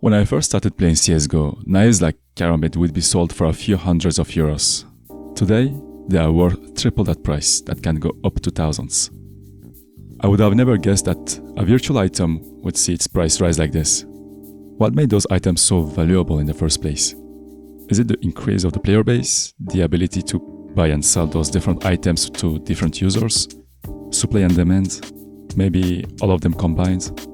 When I first started playing CSGO, knives like karambit would be sold for a few hundreds of euros. Today, they are worth triple that price, that can go up to thousands. I would have never guessed that a virtual item would see its price rise like this. What made those items so valuable in the first place? Is it the increase of the player base, the ability to buy and sell those different items to different users, supply and demand, maybe all of them combined?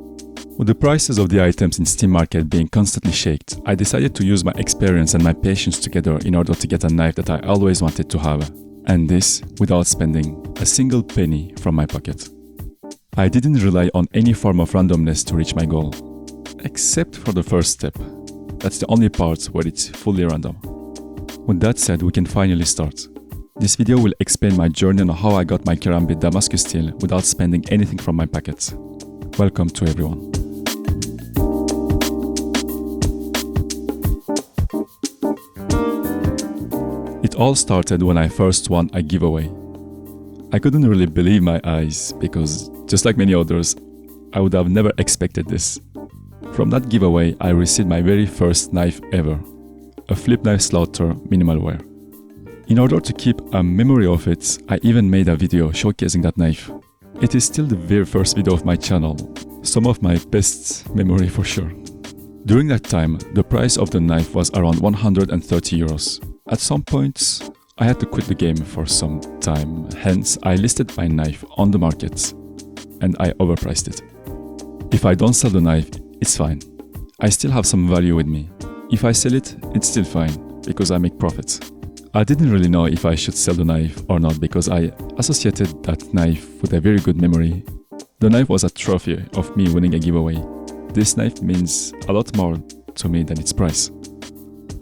With the prices of the items in Steam Market being constantly shaked, I decided to use my experience and my patience together in order to get a knife that I always wanted to have, and this without spending a single penny from my pocket. I didn't rely on any form of randomness to reach my goal, except for the first step. That's the only part where it's fully random. With that said, we can finally start. This video will explain my journey on how I got my karambit Damascus steel without spending anything from my pocket. Welcome to everyone. It all started when I first won a giveaway. I couldn't really believe my eyes because, just like many others, I would have never expected this. From that giveaway, I received my very first knife ever, a flip knife slaughter minimal wear. In order to keep a memory of it, I even made a video showcasing that knife. It is still the very first video of my channel, some of my best memory for sure. During that time, the price of the knife was around 130 euros. At some point, I had to quit the game for some time, hence I listed my knife on the market and I overpriced it. If I don't sell the knife, it's fine. I still have some value with me. If I sell it, it's still fine, because I make profits. I didn't really know if I should sell the knife or not because I associated that knife with a very good memory. The knife was a trophy of me winning a giveaway. This knife means a lot more to me than its price.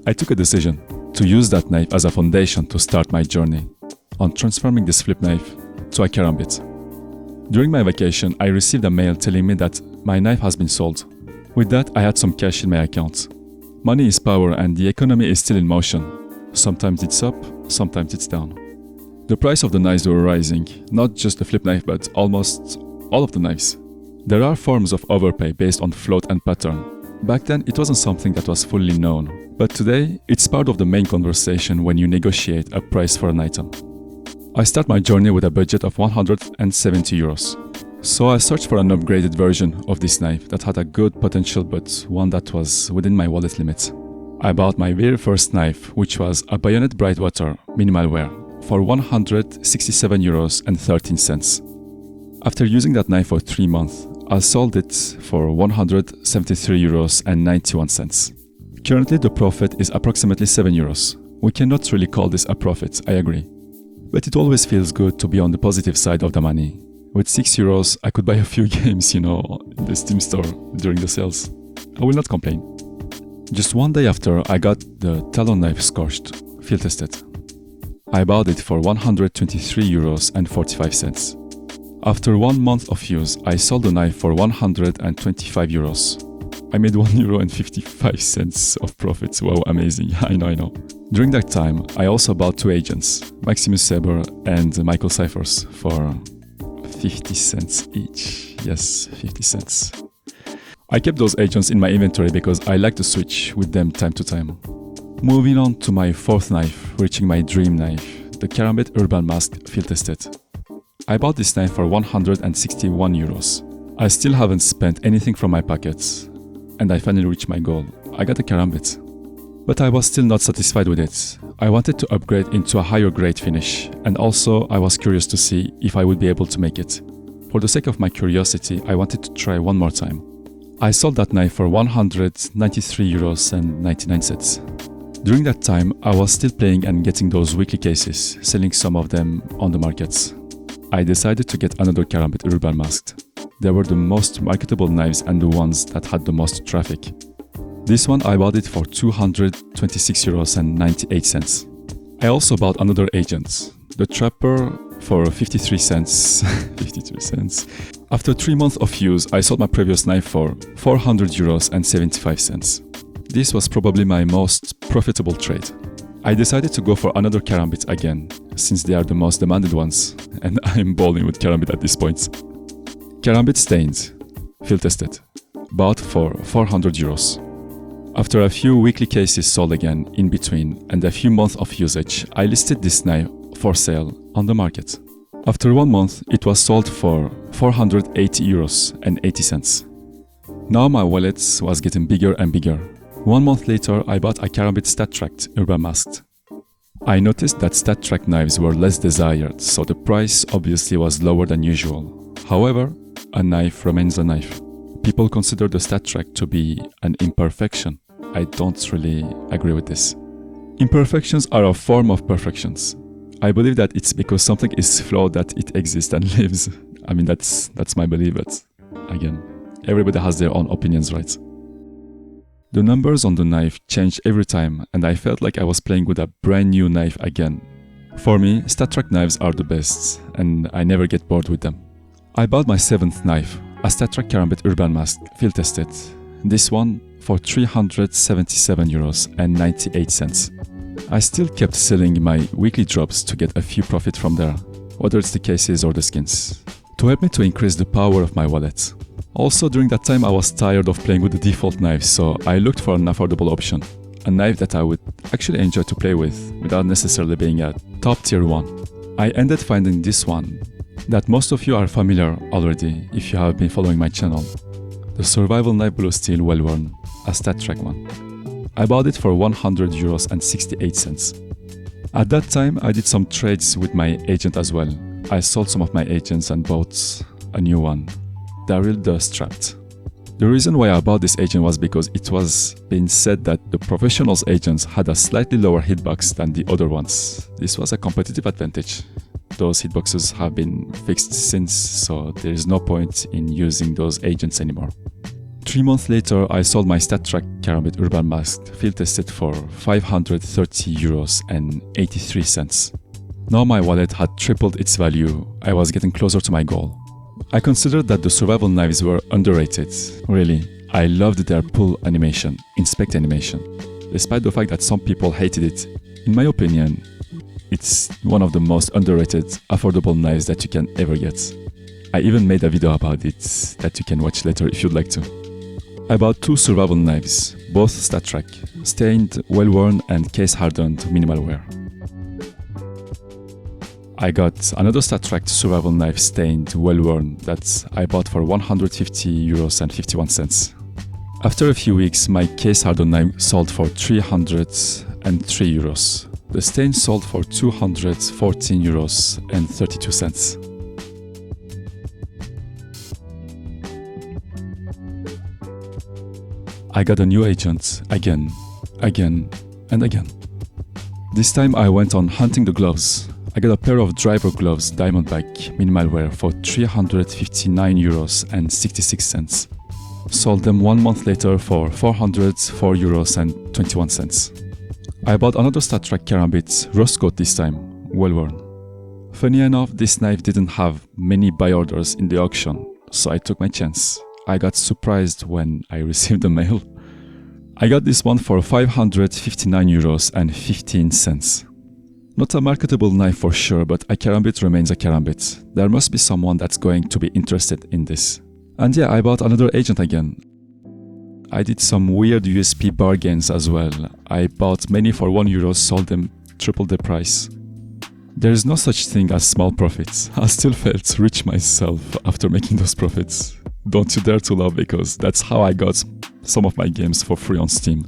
I took a decision to use that knife as a foundation to start my journey on transforming this flip knife to a karambit. During my vacation, I received a mail telling me that my knife has been sold. With that, I had some cash in my account. Money is power and the economy is still in motion. Sometimes it's up, sometimes it's down. The price of the knives were rising, not just the flip knife but almost all of the knives. There are forms of overpay based on float and pattern. Back then, it wasn't something that was fully known, but today, it's part of the main conversation when you negotiate a price for an item. I start my journey with a budget of 170 euros. So I searched for an upgraded version of this knife that had a good potential but one that was within my wallet limits. I bought my very first knife, which was a bayonet Brightwater minimal wear, for 167 euros and 13 cents. After using that knife for 3 months, I sold it for 173 euros and 91 cents. Currently, the profit is approximately 7 euros. We cannot really call this a profit, I agree. But it always feels good to be on the positive side of the money. With 6 euros, I could buy a few games, in the Steam store during the sales. I will not complain. Just one day after, I got the Talon knife scorched, field tested. I bought it for 123 euros and 45 cents. After 1 month of use, I sold the knife for 125 euros. I made 1 euro and 55 cents of profits. Wow, amazing. I know. During that time, I also bought 2 agents, Maximus Saber and Michael Cyphers, for 50 cents each. Yes, 50 cents. I kept those agents in my inventory because I like to switch with them time to time. Moving on to my 4th knife, reaching my dream knife, the Karambit Urban Mask field tested. I bought this knife for 161 euros. I still haven't spent anything from my pockets, and I finally reached my goal. I got a karambit. But I was still not satisfied with it. I wanted to upgrade into a higher grade finish, and also I was curious to see if I would be able to make it. For the sake of my curiosity, I wanted to try one more time. I sold that knife for 193 euros and 99 cents. During that time, I was still playing and getting those weekly cases, selling some of them on the markets. I decided to get another karambit Urban Masked. They were the most marketable knives and the ones that had the most traffic. This one I bought it for 226 euros and 98 cents. I also bought another agent, the Trapper, for 53 cents. 53 cents. After 3 months of use, I sold my previous knife for 400 euros and 75 cents. This was probably my most profitable trade. I decided to go for another karambit again, since they are the most demanded ones, and I'm balling with karambit at this point. Karambit stained, field tested, bought for 400 euros. After a few weekly cases sold again in between and a few months of usage, I listed this knife for sale on the market. After 1 month, it was sold for €480.80. Now my wallet was getting bigger and bigger. 1 month later, I bought a karambit stat-tracked urban masked. I noticed that stat-tracked knives were less desired, so the price obviously was lower than usual. However, a knife remains a knife. People consider the stat-track to be an imperfection. I don't really agree with this. Imperfections are a form of perfections. I believe that it's because something is flawed that it exists and lives. I mean, that's my belief, but again, everybody has their own opinions, right? The numbers on the knife changed every time, and I felt like I was playing with a brand new knife again. For me, stat-track knives are the best, and I never get bored with them. I bought my 7th knife, a stat-track karambit urban mask, field tested. This one for €377.98. I still kept selling my weekly drops to get a few profit from there, whether it's the cases or the skins, to help me to increase the power of my wallet. Also, during that time I was tired of playing with the default knife, so I looked for an affordable option, a knife that I would actually enjoy to play with without necessarily being a top tier one. I ended finding this one that most of you are familiar already if you have been following my channel. The survival knife blue steel well worn, a stat-track one. I bought it for €100.68. At that time I did some trades with my agent as well. I sold some of my agents and bought a new one, the real dust trapped. The reason why I bought this agent was because it was being said that the professionals agents had a slightly lower hitbox than the other ones. This was a competitive advantage. Those hitboxes have been fixed since, so there is no point in using those agents anymore. 3 months later, I sold my stat-track karambit urban mask field tested for €530.83. Now my wallet had tripled its value. I was getting closer to my goal. I considered that the survival knives were underrated. Really, I loved their pull animation, inspect animation. Despite the fact that some people hated it, in my opinion, it's one of the most underrated, affordable knives that you can ever get. I even made a video about it that you can watch later if you'd like to. I bought 2 survival knives, both stat-track, stained, well-worn and case-hardened minimal wear. I got another stat-tracked survival knife stained, well-worn that I bought for €150.51. After a few weeks, my case-hardened knife sold for €303. The stain sold for €214.32. I got a new agent again, and again. This time I went on hunting the gloves. I got a pair of driver gloves diamondback minimal wear for €359.66. Sold them 1 month later for €404.21. I bought another stat-track karambit rust coat this time, well worn. Funny enough, this knife didn't have many buy orders in the auction, so I took my chance. I got surprised when I received the mail. I got this one for €559.15. Not a marketable knife for sure, but a karambit remains a karambit. There must be someone that's going to be interested in this. And yeah, I bought another agent again. I did some weird USP bargains as well. I bought many for €1, sold them triple the price. There is no such thing as small profits. I still felt rich myself after making those profits. Don't you dare to laugh, because that's how I got some of my games for free on Steam.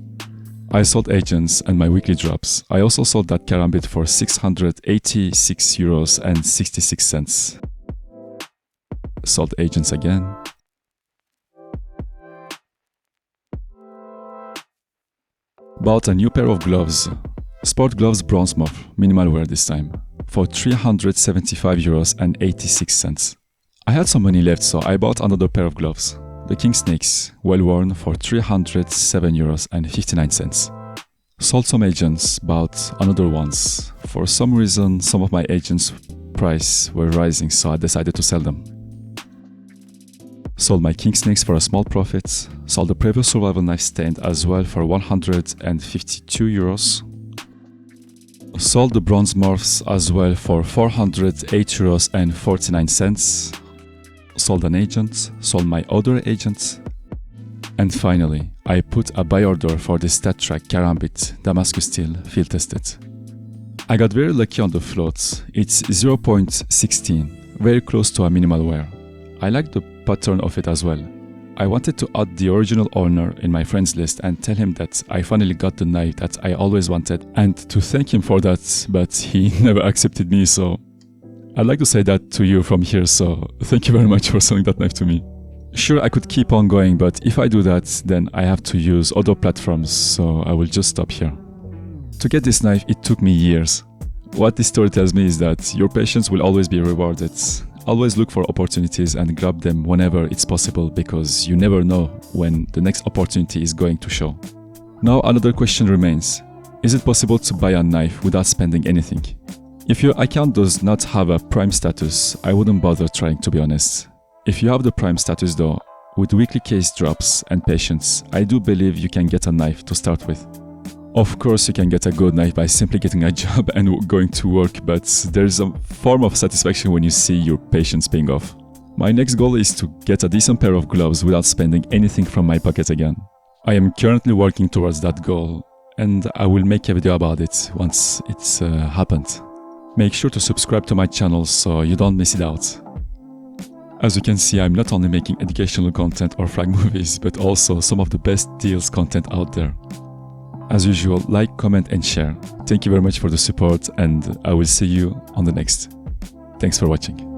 I sold agents and my weekly drops. I also sold that karambit for €686.66. Sold agents again. Bought a new pair of gloves. Sport gloves bronze morph, minimal wear this time, for €375.86. I had some money left, so I bought another pair of gloves. The King Snakes, well worn, for €307.59. Sold some agents, bought another ones. For some reason, some of my agents' price were rising, so I decided to sell them. Sold my King Snakes for a small profit. Sold the previous survival knife stained as well for €152. Sold the bronze morphs as well for €408.49. Sold an agent, sold my other agent, And finally, I put a buy order for the StatTrak karambit Damascus steel field tested. I got very lucky on the float. It's 0.16, very close to a minimal wear. I like the pattern of it as well. I wanted to add the original owner in my friends list and tell him that I finally got the knife that I always wanted and to thank him for that, but he never accepted me, so I'd like to say that to you from here, so thank you very much for selling that knife to me. Sure, I could keep on going, but if I do that, then I have to use other platforms, so I will just stop here. To get this knife, it took me years. What this story tells me is that your patience will always be rewarded. Always look for opportunities and grab them whenever it's possible, because you never know when the next opportunity is going to show. Now another question remains. Is it possible to buy a knife without spending anything? If your account does not have a Prime status, I wouldn't bother trying, to be honest. If you have the Prime status though, with weekly case drops and patience, I do believe you can get a knife to start with. Of course, you can get a good knife by simply getting a job and going to work, but there's a form of satisfaction when you see your patience paying off. My next goal is to get a decent pair of gloves without spending anything from my pocket again. I am currently working towards that goal, and I will make a video about it once it's happened. Make sure to subscribe to my channel so you don't miss it out. As you can see, I'm not only making educational content or frag movies, but also some of the best deals content out there. As usual, like, comment and share. Thank you very much for the support, and I will see you on the next. Thanks for watching.